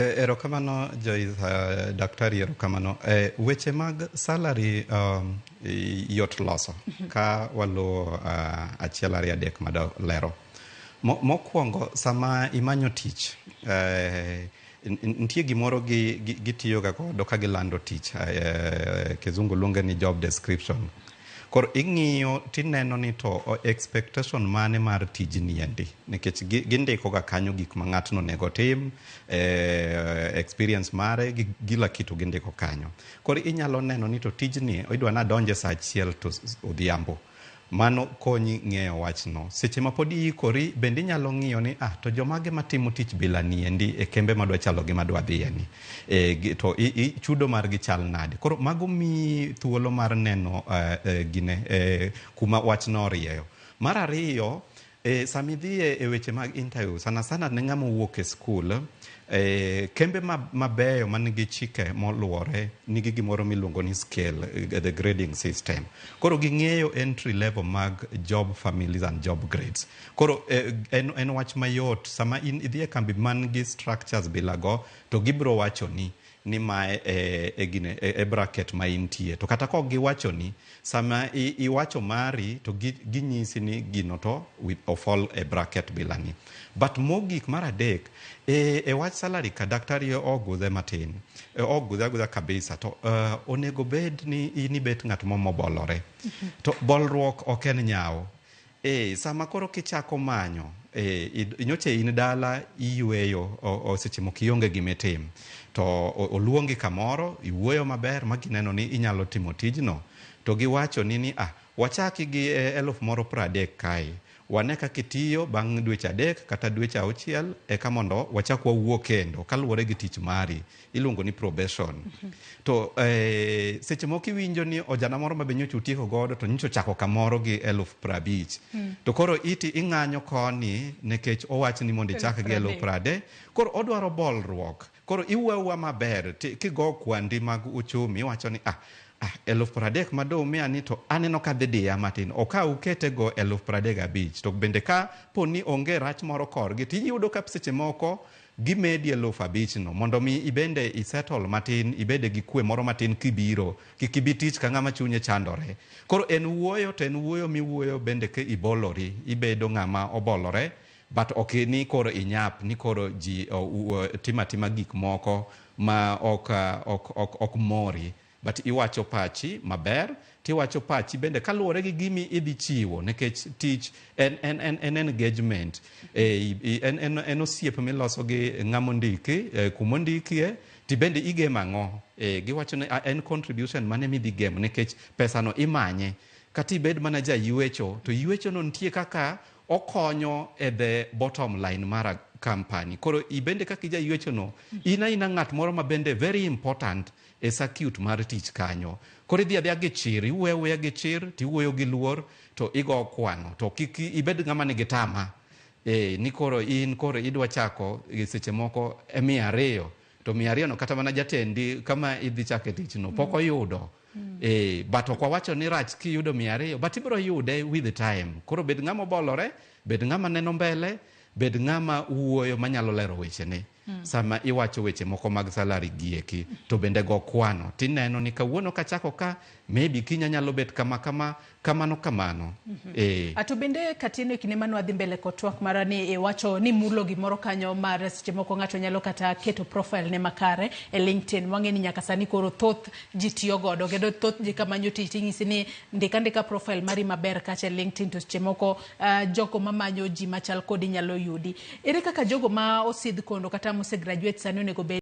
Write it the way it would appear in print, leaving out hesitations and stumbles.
Erokamano daktari, erokamano. Weche mag salary yot loso ka waluwo achiel ariyo adek mado lero. Mokwongo sama imanyo tich, nitie gimoro gitiyoga godo ka gilando tich, kizungu luonge ni job description. Koro ing'iyo tineno ni to expectation mane mar tijni endi, nikech gindiko ga kanyo gik ma ng'atno nego tim, experience mare gi gila kitu gindiko kanyo. Koro inyalo neno ni to tijni idwa na donje saa achiel to odhiambo. Mano konyi ng'eyo wachno. Seche ma pod iikori bende inyalo ng'iyo ni to jomage matimo tich bila ni endi e kembe madwa chalo gi madwa dhiye ni. To chudo margi chal nade. Koro mago mi thuolo mar neno kuma wachno orieyo. Mar ariyo, sami dhiye e weche mag interview, sana sana ne ng'ama wuok e skul, kembe mabeyo manigi chike moluwore nigi gimoro miluongo ni scale, the grading system. Koro ging'eyo entry level mag job families and job grades. Koro en wach mayot sama idhi e kambi manigi structures bilago, to gibro wacho ni mae e bracket ma intie. To kata kok giwacho ni, sama iwacho mari to ginyisi ni gino to fall e bracket bilani. But mogik mar adek, e wach salary ka daktari ogudhe matin, ogudhe kabisa, to onego bed ni inibet ng'at mobolore. To bolruok ok en nyawo. Sama koro kichako manyo, nyoche in dala iyweyo, seche moko ionge gimetim, to oluongi kamoro, iwuoyo maber ma gineno ni inyalo timo tijno, to giwacho ni wachaki gi 1,030 kae. Wane kaka itiyo bang' dweche 3 kata dweche 6 eka mondo wachak wawuok kendo kaluwore gi tich mari, iluongo ni probation. To seche moko iwinjo ni ojana moro ma benyocha utieko godo to nyocha chako kamoro gi 50,000. To koro ing'anyo koni nekech owach ni mondo ichak gi 30,000. Koro odwaro bolruok. Koro iwuoyo maber kigo kwandi mag uchumi, iwacho ni 30,000 madong' miya ni to aneno ka dhidiya matin, oka ukete go 35,000. To bende ka poni onge rach moro korgi, tiyudo ka seche moko gimedi 5,000 no, mondo mi ibende isettle matin, ibede gi kwe moro matin kibiro, kikibi tich ka ng'ama chunye chandore. Koro en wuoyo, to en wuoyo miwuoyo bende ke ibolori, ibedo ng'ama obolore, but ok ni koro inyap, ni koro ji timatima gik moko ma ok mori. But iwacho pachi maber, tiwacho pachi bende kaluwore gi gimi idhi chiwo, nekech tich en engagement, en osiep miloso gi ng'amondiki, kumondikie, ti bende igem ang'o. Giwacho ni en contribution mane midhi gem, nekech pesano imanye. Kati bed mana ja ywecho, to ywecho no nitie kaka okonyo e the bottom line mara company. Koro ibende kaka ija ywecho no, ina ng'at moro ma bende very important e circuit mar tich kanyo. Koro idhi adhiya gi chir, iwuoyo gi chir, tiwuoyo gi luor, to igo kwano. To kik ibed ng'ama nigi tama. Ni koro idwa chako seche moko 200, to 200 no kata mana jatendi kama idhi chake tich no pok oyudo. But ok wawacho ni rach kiyudo 200, but ibiro yude with the time. Koro bed ng'ama bolore, bed ng'ama neno mbele, bed ng'ama wuoyo manyalo lero weche ne. Sama iwacho weche moko mag salary gieki, to bende go kwano. Tineno ni kawuono kachako ka, maybe kinya nyalo bet kamano. Ato bende katino kine mano adhi mbele kotwak mara ni wacho ni mulo gimoro kanyo mar seche moko ng'ato nyalo kata keto profile ne makare e LinkedIn. Wang'e ni nyaka sani koro thoth ji tiyo godo, kendo thoth ji kamanyo tich ing'isi ni ndika profile mari maber kacha e LinkedIn, to seche moko jogo mamanyo ji machal kodi nyalo yudi. Ere kaka jogo ma osidh kondo kata mose graduate sani onego bed